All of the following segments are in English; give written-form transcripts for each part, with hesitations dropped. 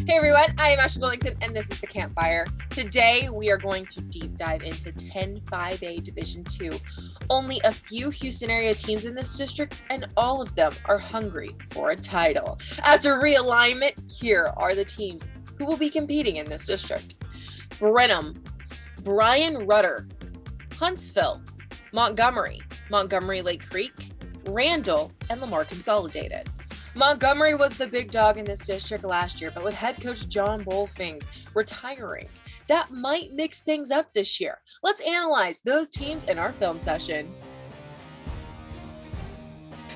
Hey everyone, I am Ashley Billington and this is the Campfire. Today we are going to deep dive into 10-5A Division II. Only a few Houston area teams in this district and all of them are hungry for a title. After realignment, here are the teams who will be competing in this district. Brenham, Bryan Rudder, Huntsville, Montgomery, Lake Creek, Randall, and Lamar Consolidated. Montgomery was the big dog in this district last year, but with head coach John Bolfing retiring, that might mix things up this year. Let's analyze those teams in our film session.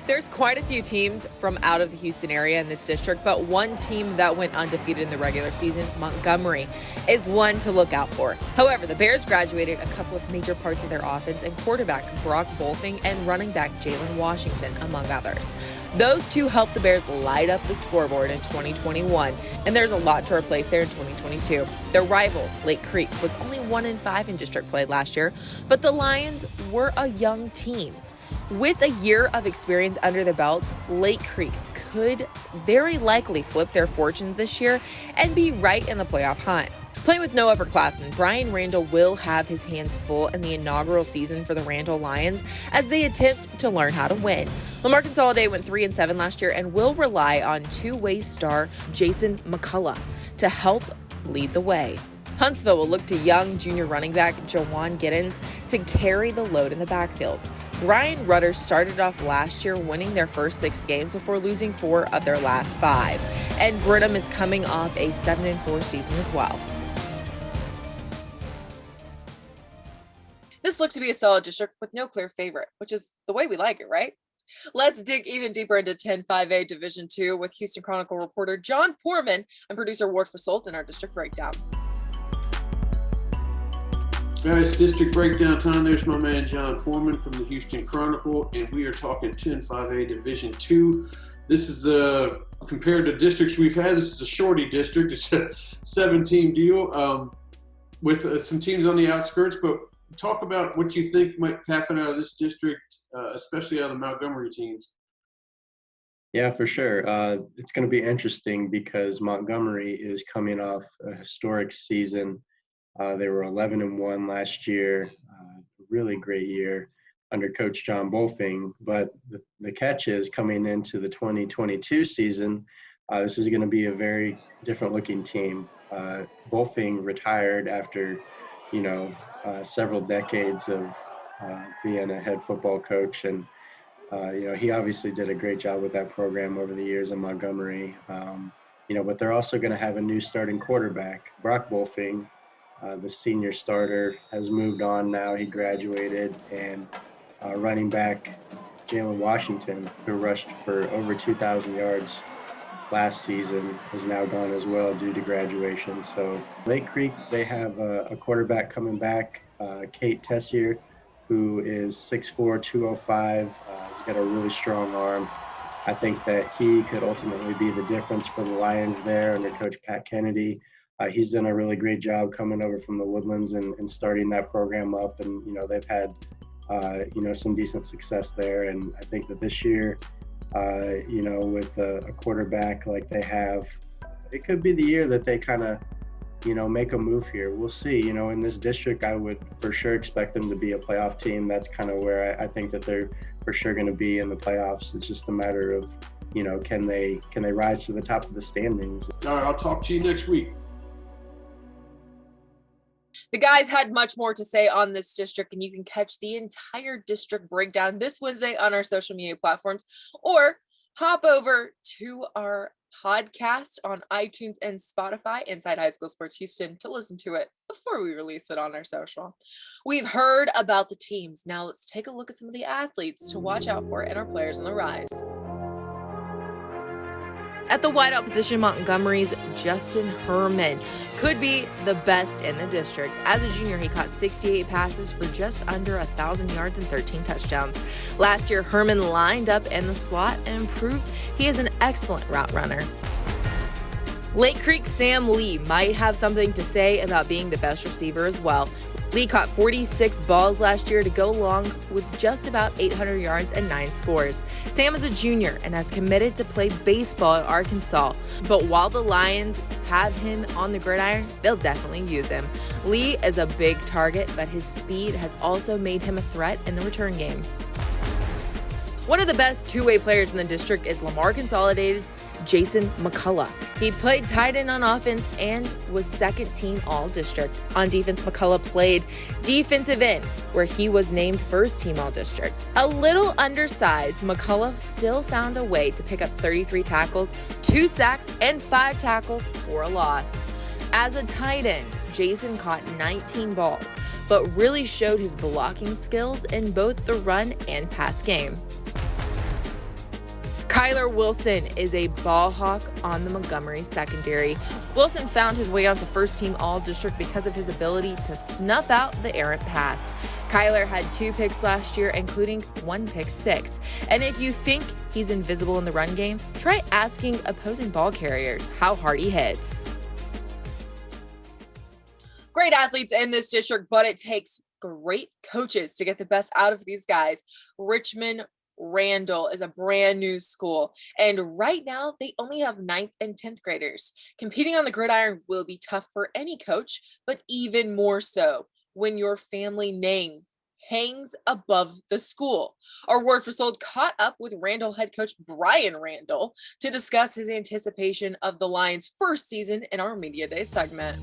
There's quite a few teams from out of the Houston area in this district, but one team that went undefeated in the regular season, Montgomery, is one to look out for. However, the Bears graduated a couple of major parts of their offense and quarterback Brock Bolfing and running back Jalen Washington, among others. Those two helped the Bears light up the scoreboard in 2021, and there's a lot to replace there in 2022. Their rival, Lake Creek, was only 1-5 in district play last year, but the Lions were a young team. With a year of experience under the belt, Lake Creek could very likely flip their fortunes this year and be right in the playoff hunt. Playing with no upperclassmen, Brian Randall will have his hands full in the inaugural season for the Randall Lions as they attempt to learn how to win. Lamar Consolidated went 3-7 last year and will rely on two-way star Jason McCullough to help lead the way. Huntsville will look to young junior running back Jawan Giddens to carry the load in the backfield. Bryan Rudder started off last year winning their first 6 games before losing 4 of their last 5. And Brenham is coming off a 7-4 season as well. This looks to be a solid district with no clear favorite, which is the way we like it, right? Let's dig even deeper into 10-5A Division II with Houston Chronicle reporter John Poorman and producer Ward Fasolt in our district breakdown. Guys, district breakdown time. There's my man John Foreman from the Houston Chronicle, and we are talking 10-5A Division II. This is compared to districts we've had. This is a shorty district. It's a 7-team deal with some teams on the outskirts. But talk about what you think might happen out of this district, especially out of the Montgomery teams. Yeah, for sure. It's going to be interesting because Montgomery is coming off a historic season. They were 11-1 last year, really great year under Coach John Bolfing. But the catch is coming into the 2022 season, this is going to be a very different looking team. Bolfing retired after, several decades of being a head football coach. And, he obviously did a great job with that program over the years in Montgomery. But they're also going to have a new starting quarterback, Brock Bolfing. The senior starter has moved on now. He graduated, and running back Jalen Washington, who rushed for over 2,000 yards last season, is now gone as well due to graduation. So Lake Creek, they have a quarterback coming back, Kate Tessier, who is 6'4", 205. He's got a really strong arm. I think that he could ultimately be the difference for the Lions there under Coach Pat Kennedy. He's done a really great job coming over from the Woodlands and starting that program up. And, they've had, some decent success there. And I think that this year, with a quarterback like they have, it could be the year that they kind of, make a move here. We'll see. In this district, I would for sure expect them to be a playoff team. That's kind of where I think that they're for sure going to be in the playoffs. It's just a matter of, can they rise to the top of the standings? All right, I'll talk to you next week. The guys had much more to say on this district, and you can catch the entire district breakdown this Wednesday on our social media platforms, or hop over to our podcast on iTunes and Spotify, Inside High School Sports Houston, to listen to it before we release it on our social. We've heard about the teams. Now let's take a look at some of the athletes to watch out for and our players on the rise. At the wideout position, Montgomery's Justin Herman could be the best in the district. As a junior, he caught 68 passes for just under 1,000 yards and 13 touchdowns. Last year, Herman lined up in the slot and proved he is an excellent route runner. Lake Creek Sam Lee might have something to say about being the best receiver as well. Lee caught 46 balls last year to go along with just about 800 yards and 9 scores. Sam is a junior and has committed to play baseball at Arkansas, but while the Lions have him on the gridiron, they'll definitely use him. Lee is a big target, but his speed has also made him a threat in the return game. One of the best two-way players in the district is Lamar Consolidated's Jason McCullough. He played tight end on offense and was second-team All-District. On defense, McCullough played defensive end, where he was named first-team All-District. A little undersized, McCullough still found a way to pick up 33 tackles, 2 sacks, and 5 tackles for a loss. As a tight end, Jason caught 19 balls, but really showed his blocking skills in both the run and pass game. Kyler Wilson is a ball hawk on the Montgomery secondary. Wilson found his way onto first-team All-District because of his ability to snuff out the errant pass. Kyler had 2 picks last year, including 1 pick six. And if you think he's invisible in the run game, try asking opposing ball carriers how hard he hits. Great athletes in this district, but it takes great coaches to get the best out of these guys. Richmond Randall is a brand new school, and right now they only have 9th and 10th graders. Competing on the gridiron will be tough for any coach, but even more so when your family name hangs above the school. Our Word for Sold caught up with Randall head coach Brian Randall to discuss his anticipation of the Lions' first season in our Media Day segment.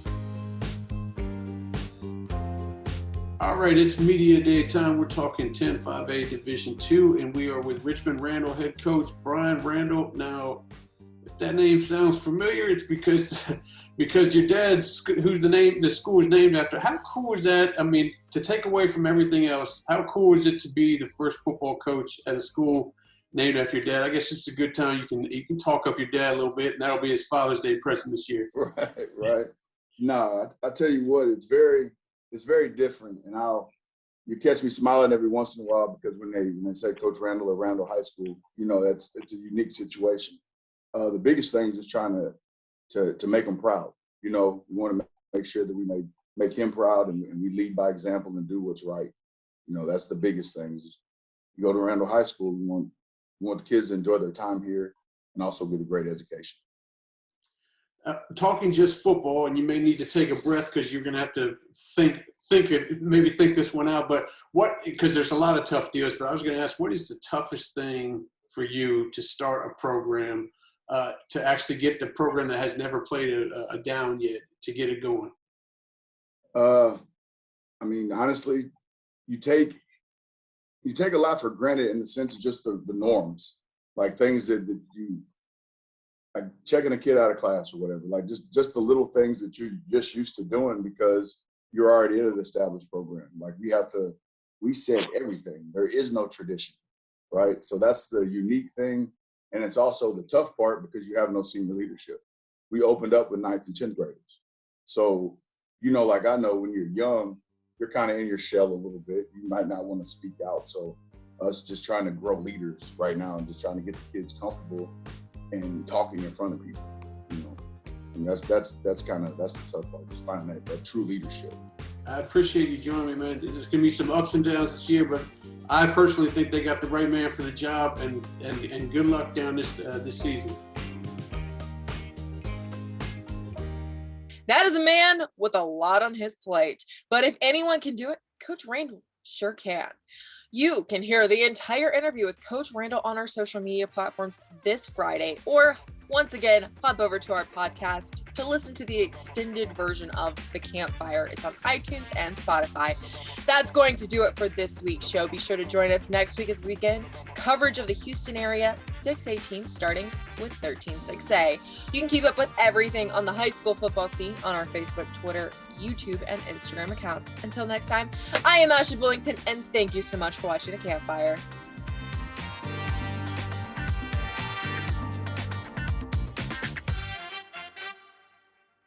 All right, it's Media Day time. We're talking 10-5A Division II, and we are with Richmond Randall head coach Brian Randall. Now, if that name sounds familiar, it's because your dad's, who the school is named after. How cool is that? I mean, to take away from everything else, how cool is it to be the first football coach at a school named after your dad? I guess it's a good time you can talk up your dad a little bit, and that'll be his Father's Day present this year. Right. No, I tell you what, it's very different, and you catch me smiling every once in a while because when they say Coach Randall or Randall High School, it's a unique situation. The biggest thing is just trying to make them proud. We want to make sure that we make him proud and we lead by example and do what's right. That's the biggest thing. You go to Randall High School, we want the kids to enjoy their time here and also get a great education. Talking just football, and you may need to take a breath because you're going to have to think this one out. But because there's a lot of tough deals, but I was going to ask, what is the toughest thing for you to start a program, to actually get the program that has never played a down yet, to get it going? Honestly, you take a lot for granted in the sense of just the norms, like things that you, like checking a kid out of class or whatever, like just the little things that you're just used to doing because you're already in an established program. Like we said everything. There is no tradition, right? So that's the unique thing. And it's also the tough part because you have no senior leadership. We opened up with 9th and 10th graders. So, like I know when you're young, you're kind of in your shell a little bit. You might not want to speak out. So us just trying to grow leaders right now and just trying to get the kids comfortable and talking in front of people, and that's the tough part, just finding that true leadership. I appreciate you joining me, man. There's going to be some ups and downs this year, but I personally think they got the right man for the job, and good luck down this season. That is a man with a lot on his plate, but if anyone can do it, Coach Randall sure can. You can hear the entire interview with Coach Randall on our social media platforms this Friday, or once again, hop over to our podcast to listen to the extended version of the Campfire. It's on iTunes and Spotify. That's going to do it for this week's show. Be sure to join us next week as we begin coverage of the Houston area 6A team, starting with 13-6A. You can keep up with everything on the high school football scene on our Facebook, Twitter, YouTube, and Instagram accounts. Until next time, I am Ashley Bullington, and thank you so much for watching the Campfire.